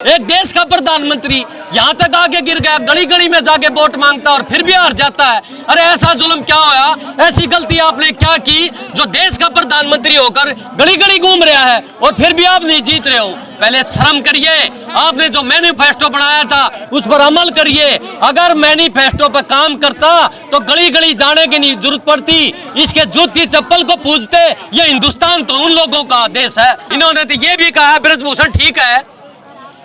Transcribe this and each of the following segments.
एक देश का प्रधानमंत्री यहाँ तक आगे गिर गया, गली गली में जाके वोट मांगता और फिर भी हार जाता है। अरे ऐसा जुल्म क्या होया, ऐसी गलती आपने क्या की जो देश का प्रधानमंत्री होकर गली गली घूम रहा है और फिर भी आप नहीं जीत रहे हो। पहले शर्म करिए, आपने जो मैनिफेस्टो बनाया था उस पर अमल करिए। अगर मैनिफेस्टो पर काम करता तो गली गली जाने की नहीं जरूरत पड़ती, इसके जूती चप्पल को पूजते। ये हिंदुस्तान तो उन लोगों का देश है। इन्होंने तो ये भी कहा ब्रजभूषण ठीक है,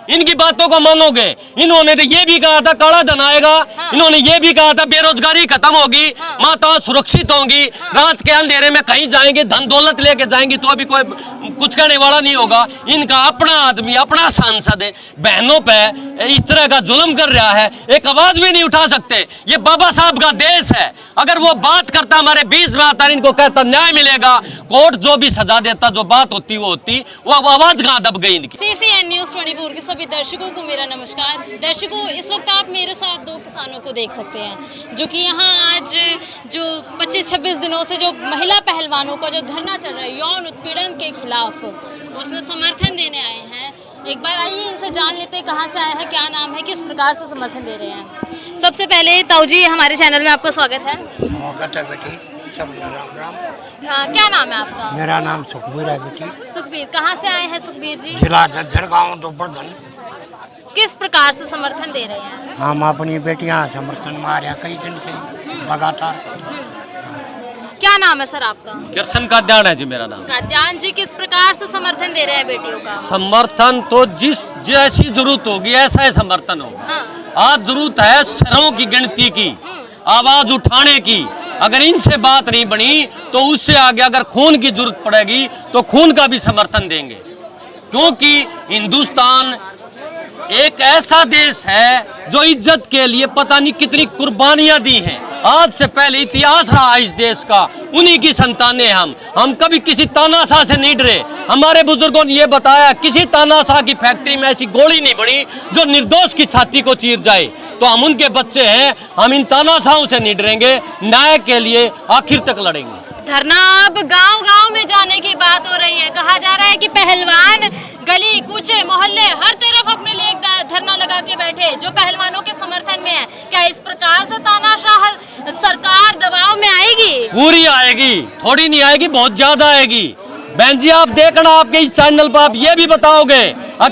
इनकी बातों को मानोगे। इन्होंने तो ये भी कहा था काला धन आएगा, इन्होंने ये भी कहा था बेरोजगारी खत्म होगी, माताएं सुरक्षित होंगी, रात के अंधेरे में कहीं जाएंगे धन दौलत लेके जाएंगी तो अभी कोई कुछ कहने वाला नहीं होगा। इनका अपना आदमी, अपना सांसद है, बहनों पे इस तरह का जुल्म कर रहा है, एक आवाज भी नहीं उठा सकते। ये बाबा साहब का देश है, अगर वो बात करता हमारे बीच में आता, इनको कहता न्याय मिलेगा, कोर्ट जो भी सजा देता, जो बात होती वो होती, वो आवाज कहाँ दब गई इनकी। CCN न्यूज़ 24 के सभी दर्शकों को मेरा नमस्कार। दर्शकों, इस वक्त आप मेरे साथ दो किसानों को देख सकते हैं जो कि यहाँ आज जो 25-26 दिनों से जो महिला पहलवानों का जो धरना चल रहा है यौन उत्पीड़न के खिलाफ, उसमें समर्थन देने आए हैं। एक बार आइए इनसे जान लेते हैं कहाँ से आए हैं, क्या नाम है, किस प्रकार से समर्थन दे रहे हैं। सबसे पहले ताऊ जी, हमारे चैनल में आपका स्वागत है। स्वागत है बेटी, सब राम राम। क्या नाम है आपका? मेरा नाम सुखबीर है बेटी। सुखबीर, कहाँ से आए हैं सुखबीर जी? जिला झरगांव दोपरधन। किस प्रकार से समर्थन दे रहे हैं? हम अपनी बेटियां समर्थन में आ रहे हैं कई दिन से लगातार। क्या नाम है सर आपका? कृष्ण काद्यान है जी मेरा नाम। काद्यान जी, किस प्रकार से समर्थन दे रहे हैं बेटियों का? समर्थन तो जिस जैसी जरूरत होगी ऐसा ही समर्थन होगा। हाँ। आज जरूरत है सरों की गिनती की, आवाज उठाने की। अगर इनसे बात नहीं बनी तो उससे आगे अगर खून की जरूरत पड़ेगी तो खून का भी समर्थन देंगे, क्योंकि हिंदुस्तान एक ऐसा देश है जो इज्जत के लिए पता नहीं कितनी कुर्बानियां दी हैं। आज से पहले इतिहास रहा इस देश का, उन्हीं की संतानें हम कभी किसी तानाशाह से नहीं डरे। हमारे बुजुर्गों ने ये बताया किसी तानाशाह की फैक्ट्री में ऐसी गोली नहीं बनी जो निर्दोष की छाती को चीर जाए। तो हम उनके बच्चे हैं, हम इन तानाशाहों से नहीं डरेंगे, न्याय के लिए आखिर तक लड़ेंगे। धरना अब गांव-गांव में जाने की बात हो रही है। कहा जा रहा है कि पहलवान गली कूचे मोहल्ले हर तरफ अपने लिए धरना लगा के बैठे जो पहलवानों के समर्थन में है। क्या इस प्रकार से तानाशाह सरकार दबाव में आएगी? पूरी आएगी, थोड़ी नहीं आएगी, बहुत ज्यादा आएगी। बहन जी आप देखना, आपके इस चैनल पर आप ये भी बताओगे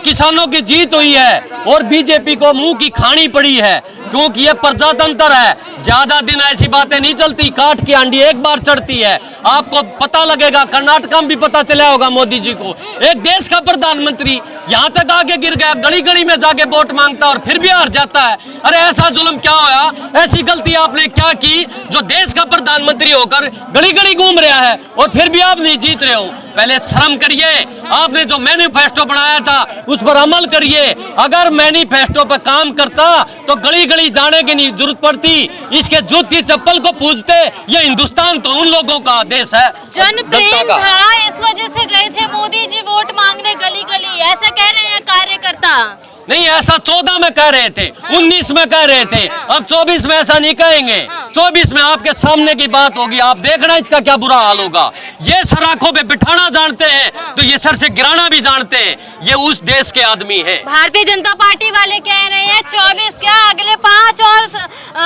किसानों की जीत हुई है और बीजेपी को मुंह की खानी पड़ी है, क्योंकि ये प्रजातंत्र है। ज्यादा दिन ऐसी बातें नहीं चलती, काट की आंडी एक बार चढ़ती है। आपको पता लगेगा, कर्नाटक में भी पता चला होगा मोदी जी को। एक देश का प्रधानमंत्री यहाँ तक आगे गिर गया, गली गली में जाके वोट मांगता और फिर भी हार जाता है। अरे ऐसा जुल्म क्या होया, ऐसी गलती आपने क्या की जो देश का प्रधानमंत्री होकर गली गली घूम रहा है और फिर भी आप नहीं जीत रहे हो। पहले शर्म करिए, आपने जो मैनिफेस्टो बनाया था उस पर अमल करिए। अगर मैनिफेस्टो पर काम करता तो गली गली जाने की नहीं जरूरत पड़ती, इसके जूती चप्पल को पूजते। ये हिंदुस्तान तो उन लोगों का देश है। जन प्रेम था, इस वजह से गए थे मोदी जी वोट मांगने गली गली, ऐसे कह रहे हैं कार्यकर्ता। नहीं, ऐसा 14 में कह रहे थे, 19 में कह रहे थे, अब 24 में ऐसा नहीं कहेंगे। 24 में आपके सामने की बात होगी, आप देखना इसका क्या बुरा हाल होगा। ये सर आंखों पे बिठाना जानते हैं तो ये सर से गिराना भी जानते हैं। ये उस देश के आदमी हैं। भारतीय जनता पार्टी वाले कह रहे हैं 24 क्या अगले 5 और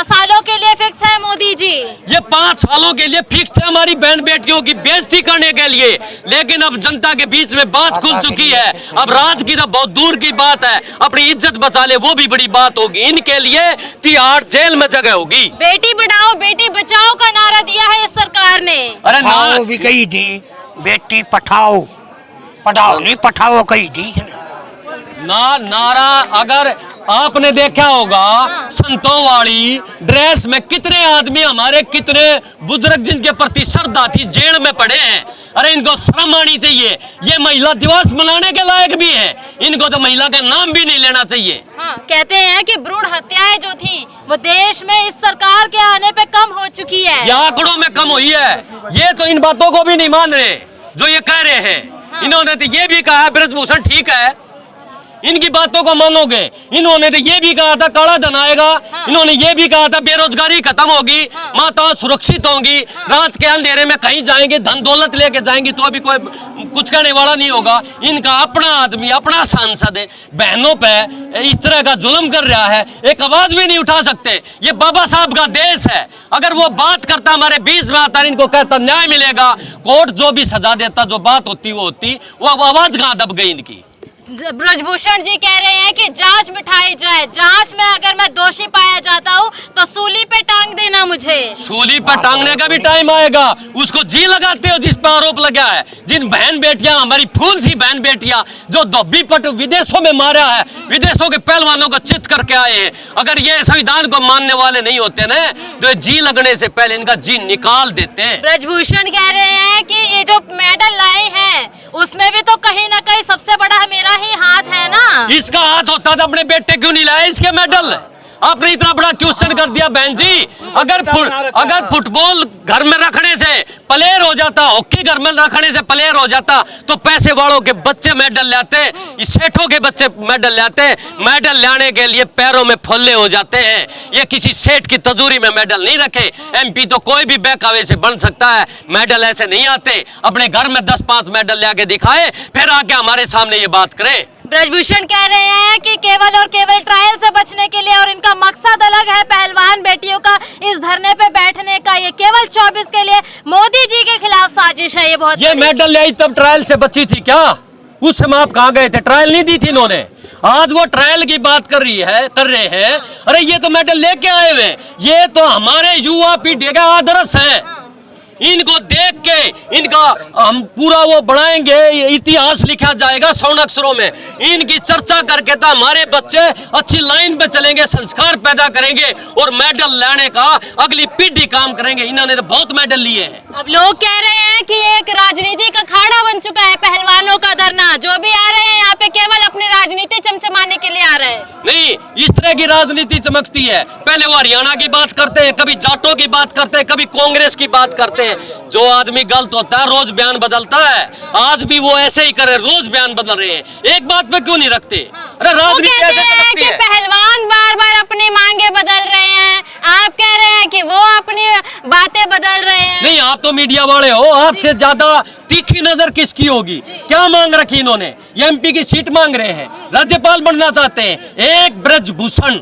सालों के लिए फिक्स है मोदी जी। ये 5 सालों के लिए फिक्स थे हमारी बहन बेटियों की बेइज्जती करने के लिए, लेकिन अब जनता के बीच में बात खुल चुकी है। अब राज की तो बहुत दूर की बात है, अपनी इज्जत बचा ले वो भी बड़ी बात होगी। इनके लिए तिहाड़ जेल में जगह होगी। बेटी बढ़ाओ बेटी बचाओ का नारा दिया है इस सरकार ने। अरे नारा भी कही थी, बेटी पठाओ, पढ़ाओ नहीं पठाओ कही थी ना। नारा अगर आपने देखा होगा संतों वाली ड्रेस में कितने आदमी हमारे, कितने बुजुर्ग जिनके प्रति श्रद्धा थी जेल में पड़े हैं। अरे इनको शर्म आनी चाहिए। ये महिला दिवस मनाने के लायक भी है, इनको तो महिला का नाम भी नहीं लेना चाहिए। हाँ, कहते हैं कि भ्रूण हत्याएं जो थी वो देश में इस सरकार के आने पे कम हो चुकी है। ये आंकड़ों में कम हुई है। ये तो इन बातों को भी नहीं मान रहे जो ये कह रहे हैं। इन्होंने तो ये भी कहा ब्रजभूषण ठीक है, इनकी बातों को मानोगे? इन्होंने तो ये भी कहा था काला धन आएगा, इन्होंने ये भी कहा था बेरोजगारी खत्म होगी, माताएं सुरक्षित होंगी, रात के अंधेरे में कहीं जाएंगे धन दौलत लेके जाएंगी तो अभी कोई कुछ कहने वाला नहीं होगा। इनका अपना आदमी, अपना सांसद है, बहनों पे इस तरह का जुल्म कर रहा है, एक आवाज भी नहीं उठा सकते। ये बाबा साहब का देश है, अगर वो बात करता हमारे बीच में आता, इनको कहता न्याय मिलेगा, कोर्ट जो भी सजा देता, जो बात होती वो होती, वो अब आवाज कहाँ दब गई इनकी। ब्रजभूषण जी कह रहे हैं कि जांच बिठाई जाए, जांच में अगर मैं दोषी पाया जाता हूँ तो सूली पे टांग देना मुझे। सूली पर टांगने का भी टाइम आएगा, उसको जी लगाते हो जिस पर आरोप लगा है। जिन बहन बेटियां, हमारी फूल सी बहन बेटियां जो धोबी पट विदेशों में मारा है, विदेशों के पहलवानों को चित करके आए हैं, अगर ये संविधान को मानने वाले नहीं होते ना तो जी लगने से पहले इनका जी निकाल देते हैं। ब्रजभूषण कह रहे हैं कि ये जो मेडल लाए हैं उसमें भी तो कहीं ना कहीं सबसे बड़ा मेरा ही हाथ है ना। इसका हाथ होता तो अपने बेटे क्यों नहीं लाए इसके मेडल? आपने इतना बड़ा क्वेश्चन कर दिया बहन जी। अगर फुटबॉल घर में रखने से प्लेयर हो जाता, हॉकी घर में रखने से प्लेयर हो जाता, तो पैसे वालों के बच्चे मेडल लाते, सेठों के बच्चे मेडल लाते। मेडल लाने के लिए पैरों में फोल्ले हो जाते हैं। ये किसी सेठ की तजूरी में मेडल नहीं रखे। MP तो कोई भी बहकावे से बन सकता है, मेडल ऐसे नहीं आते। अपने घर में 10-5 मेडल लाके दिखाए, फिर आके हमारे सामने ये बात करे। ब्रजभूषण कह रहे हैं कि केवल और केवल ट्रायल से बचने के लिए, और इनका मकसद अलग है पहलवान बेटियों का इस धरने पे बैठने का, ये केवल 24 के लिए मोदी जी के खिलाफ साजिश है। ये बहुत ये मेडल लाई तब ट्रायल से बची थी क्या? उस समय आप कहाँ गए थे? ट्रायल नहीं दी थी इन्होंने। आज वो ट्रायल की बात कर रहे हैं। अरे ये तो मेडल लेके आए हुए, ये तो हमारे युवा पीढ़ी का आदर्श है। इनको देख के इनका हम पूरा वो बढ़ाएंगे, इतिहास लिखा जाएगा स्वर्ण अक्षरों में। इनकी चर्चा करके तो हमारे बच्चे अच्छी लाइन पे चलेंगे, संस्कार पैदा करेंगे और मेडल लाने का अगली पीढ़ी काम करेंगे। इन्होंने तो बहुत मेडल लिए हैं। अब लोग कह रहे हैं कि एक राजनीति का अखाड़ा बन चुका है पहलवानों का धरना। जो भी आ रहे हैं यहाँ पे केवल अपनी राजनीति चमचमाने के लिए आ रहे हैं। नहीं, इस तरह की राजनीति चमकती है। पहले वो हरियाणा की बात करते हैं, कभी जाटों की बात करते हैं, कभी कांग्रेस की बात करते हैं। जो आदमी गलत होता है रोज बयान बदलता है। आज भी वो ऐसे ही करे, रोज बयान बदल रहे हैं। एक बात पे क्यों नहीं रखते? अरे राजनीति ऐसे चमकती है। पहलवान बार बार अपनी मांगे बदल रहे हैं, आप कह रहे हैं कि वो अपनी बातें बदल रहे हैं। नहीं, आप तो मीडिया वाले हो, आपसे ज्यादा तीखी नजर किसकी होगी? क्या मांग रखी इन्होंने? MP की सीट मांग रहे हैं, राज्यपाल बनना चाहते हैं। एक ब्रजभूषण,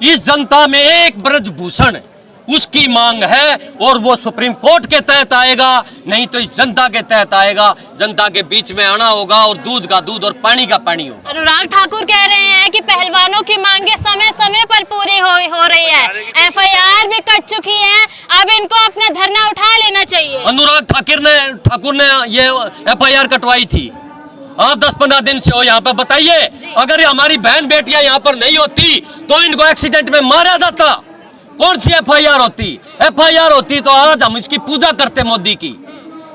इस जनता में एक ब्रजभूषण उसकी मांग है, और वो सुप्रीम कोर्ट के तहत आएगा, नहीं तो इस जनता के तहत आएगा। जनता के बीच में आना होगा और दूध का दूध और पानी का पानी होगा। अनुराग ठाकुर कह रहे हैं कि पहलवानों की मांगे समय समय पर पूरी हो रही है, FIR भी कट चुकी है, अब इनको अपना धरना उठा लेना चाहिए। अनुराग ठाकुर ने ये FIR कटवाई थी। आप 10-15 दिन से हो यहाँ पर, बताइए अगर हमारी बहन बेटियां यहाँ पर नहीं होती तो इनको एक्सीडेंट में मारा जाता। कौन सी FIR होती? FIR होती तो आज हम इसकी पूजा करते मोदी की।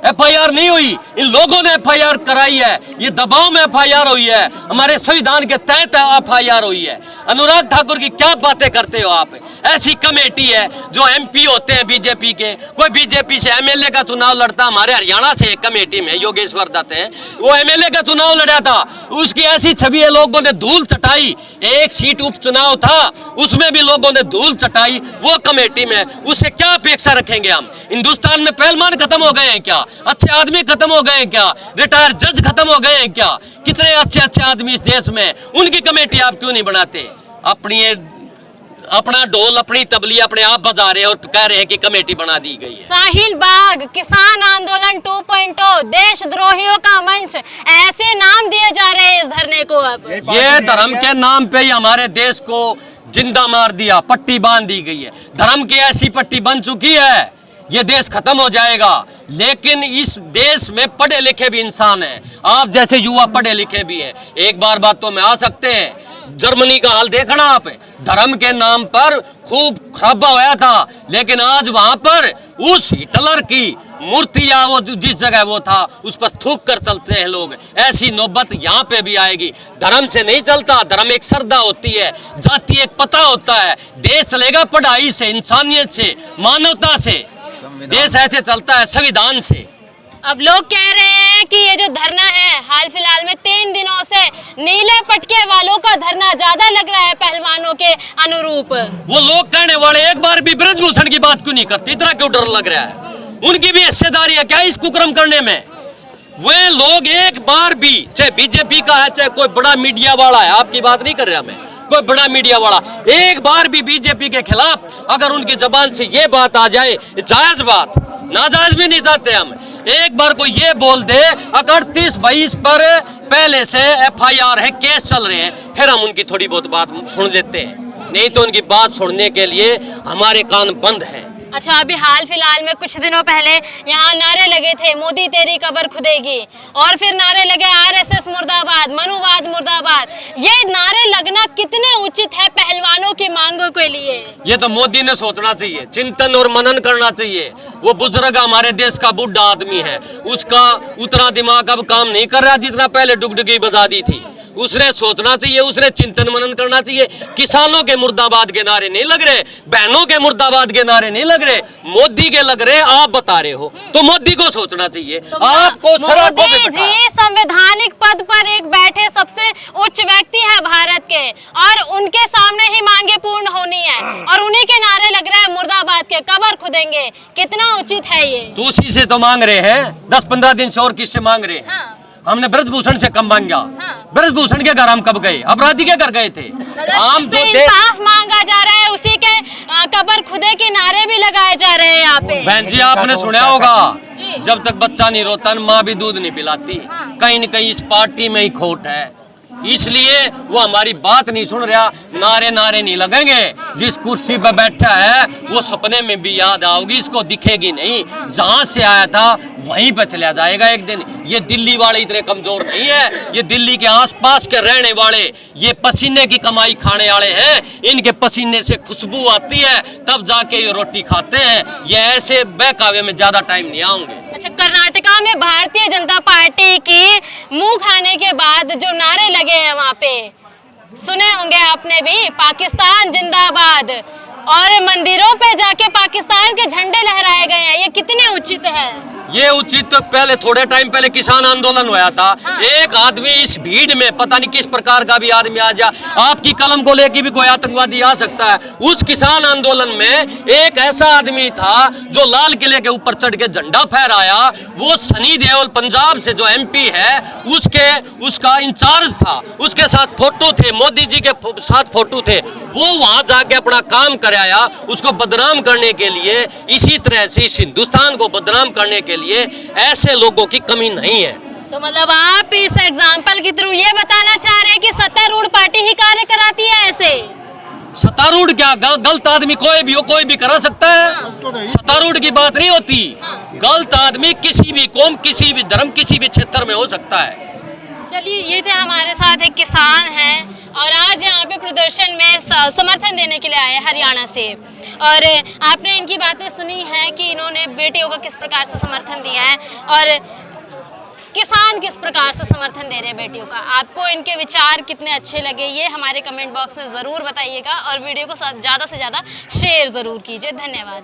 FIR नहीं हुई, इन लोगों ने FIR कराई है, ये दबाव में FIR हुई है, हमारे संविधान के तहत FIR हुई है। अनुराग ठाकुर की क्या बातें करते हो आप? ऐसी कमेटी है जो MP होते हैं बीजेपी के, कोई बीजेपी से MLA का चुनाव लड़ता, हमारे हरियाणा से एक कमेटी में योगेश्वर दत्त है, वो MLA का चुनाव लड़ा था, उसकी ऐसी छवि है, लोगों ने धूल चटाई। एक सीट उपचुनाव था, उसमें भी लोगों ने धूल चटाई वो कमेटी में। उससे क्या अपेक्षा रखेंगे हम? हिंदुस्तान में पहलवान खत्म हो गए हैं क्या? अच्छे आदमी खत्म हो गए हैं क्या? रिटायर जज खत्म हो गए हैं क्या? कितने अच्छे अच्छे आदमी इस देश में, उनकी कमेटी आप क्यों नहीं बनाते? अपना ढोल, अपनी तबली अपने आप बजा रहे हैं और कह रहे हैं कि कमेटी बना दी गई है। साहिल बाग, किसान आंदोलन 2.0, देशद्रोहियों का मंच, ऐसे नाम दिए जा रहे हैं इस धरने को। अब ये धर्म के नाम पे ही हमारे देश को जिंदा मार दिया, पट्टी बांध दी गई है। धर्म की ऐसी पट्टी बन चुकी है, ये देश खत्म हो जाएगा। लेकिन इस देश में पढ़े लिखे भी इंसान हैं, आप जैसे युवा पढ़े लिखे भी हैं, एक बार बातों में आ सकते हैं। जर्मनी का हाल देखना आप, धर्म के नाम पर खूब खराबा होया था, लेकिन आज वहां पर उस हिटलर की मूर्ति या वो जिस जगह वो था उस पर थूक कर चलते हैं लोग। ऐसी नौबत यहाँ पे भी आएगी। धर्म से नहीं चलता, धर्म एक श्रद्धा होती है, जाति एक पता होता है। देश चलेगा पढ़ाई से, इंसानियत से, मानवता से। देश ऐसे चलता है संविधान से। अब लोग कह रहे हैं कि ये जो धरना है हाल फिलहाल में 3 दिनों से नीले पटके वालों का धरना ज्यादा लग रहा है पहलवानों के अनुरूप। वो लोग कहने वाले एक बार भी ब्रजभूषण की बात क्यों नहीं करते, इतना क्यों डर लग रहा है? उनकी भी हिस्सेदारी है क्या इस कुकर्म करने में? वे लोग एक बार भी, चाहे बीजेपी का है चाहे कोई बड़ा मीडिया वाला है, आपकी बात नहीं कर रहा मैं, कोई बड़ा मीडिया वाला एक बार भी बीजेपी के खिलाफ अगर उनकी जबान से ये बात आ जाए, जायज बात, नाजायज भी नहीं चाहते हम, एक बार कोई ये बोल दे अगर 38-22 पर पहले से FIR है, केस चल रहे हैं, फिर हम उनकी थोड़ी बहुत बात सुन लेते हैं, नहीं तो उनकी बात सुनने के लिए हमारे कान बंद हैं। अच्छा, अभी हाल फिलहाल में कुछ दिनों पहले यहाँ नारे लगे थे मोदी तेरी कब्र खुदेगी, और फिर नारे लगे RSS मुर्दाबाद, मनुवाद मुर्दाबाद। ये नारे लगना कितने उचित है पहलवानों की मांगों के लिए? ये तो मोदी ने सोचना चाहिए, चिंतन और मनन करना चाहिए। वो बुजुर्ग हमारे देश का बुढ़ा आदमी है, उसका उतना दिमाग अब काम नहीं कर रहा जितना पहले डुगडुगी बजा दी थी। उसने सोचना चाहिए, उसने चिंतन मनन करना चाहिए। किसानों के मुर्दाबाद के नारे नहीं लग रहे, बहनों के मुर्दाबाद के नारे नहीं लग रहे, मोदी के लग रहे, आप बता रहे हो, तो मोदी को सोचना चाहिए। तो आपको मोदी जी संवैधानिक पद पर एक बैठे सबसे उच्च व्यक्ति है भारत के, और उनके सामने ही मांगे पूर्ण होनी है, और उन्हीं के नारे लग रहे हैं मुर्दाबाद के, कब्र खुदेंगे। कितना उचित है ये? तो उसी से तो मांग रहे हैं, 10-15 दिन से और किससे मांग रहे हैं? हाँ। हमने ब्रजभूषण से कम मांगा। हाँ। ब्रजभूषण के घर हम कब गए? अपराधी के घर गए थे। हम जो इंसाफ मांगा जा रहा है, उसी के कब्र खुदे के नारे भी लगाए जा रहे हैं यहाँ पे। बहन जी, आपने सुना होगा, जी। जब तक बच्चा नहीं रोता माँ भी दूध नहीं पिलाती। हाँ। कहीं न कहीं इस पार्टी में ही खोट है, इसलिए वो हमारी बात नहीं सुन रहा। नारे नारे नहीं लगेंगे, जिस कुर्सी पर बैठा है वो सपने में भी याद आओगी, इसको दिखेगी नहीं। जहां से आया था वहीं पर चला जाएगा एक दिन। ये दिल्ली वाले इतने कमजोर नहीं है, ये दिल्ली के आसपास के रहने वाले, ये पसीने की कमाई खाने वाले हैं। इनके पसीने से खुशबू आती है, तब जाके ये रोटी खाते हैं। ये ऐसे बहकावे में ज्यादा टाइम नहीं आएंगे। अच्छा, कर्नाटका में भारतीय जनता पार्टी की मुंह खाने के बाद जो नारे लगे हैं वहाँ पे, सुने होंगे आपने भी, पाकिस्तान जिंदाबाद, और मंदिरों पे जाके पाकिस्तान के झंडे लहराए गए हैं। ये कितने उचित है? ये उचित तो पहले थोड़े टाइम पहले किसान आंदोलन हुआ था। हाँ। एक आदमी इस भीड़ में, पता नहीं किस प्रकार का भी आदमी आ जा, आपकी कलम को लेके भी कोई आतंकवादी आ सकता है। उस किसान आंदोलन में एक ऐसा आदमी था जो लाल किले के ऊपर चढ़ के झंडा फहराया। वो सनी देओल पंजाब से जो MP है, उसका इंचार्ज था, उसके साथ फोटो थे, मोदी जी के साथ फोटो थे। वो वहां जाके अपना काम कराया, उसको बदनाम करने के लिए। इसी तरह से इस हिंदुस्तान को बदनाम करने के लिए ऐसे लोगों की कमी नहीं है। तो मतलब आप इस एग्जाम्पल के थ्रू ये बताना चाह रहे हैं कि सत्तारूढ़ पार्टी ही कार्य कराती है ऐसे? सत्तारूढ़ क्या, गलत आदमी कोई भी हो, कोई भी करा सकता है। सत्तारूढ़ की बात नहीं होती। गलत आदमी किसी भी कौम, किसी भी धर्म, किसी भी क्षेत्र में हो सकता है। चलिए, ये थे हमारे साथ एक किसान हैं, और आज यहाँ पे प्रदर्शन में समर्थन देने के लिए आए हरियाणा से। और आपने इनकी बातें सुनी है कि इन्होंने बेटियों का किस प्रकार से समर्थन दिया है, और किसान किस प्रकार से समर्थन दे रहे हैं बेटियों का। आपको इनके विचार कितने अच्छे लगे, ये हमारे कमेंट बॉक्स में ज़रूर बताइएगा, और वीडियो को ज़्यादा से ज़्यादा शेयर ज़रूर कीजिए। धन्यवाद।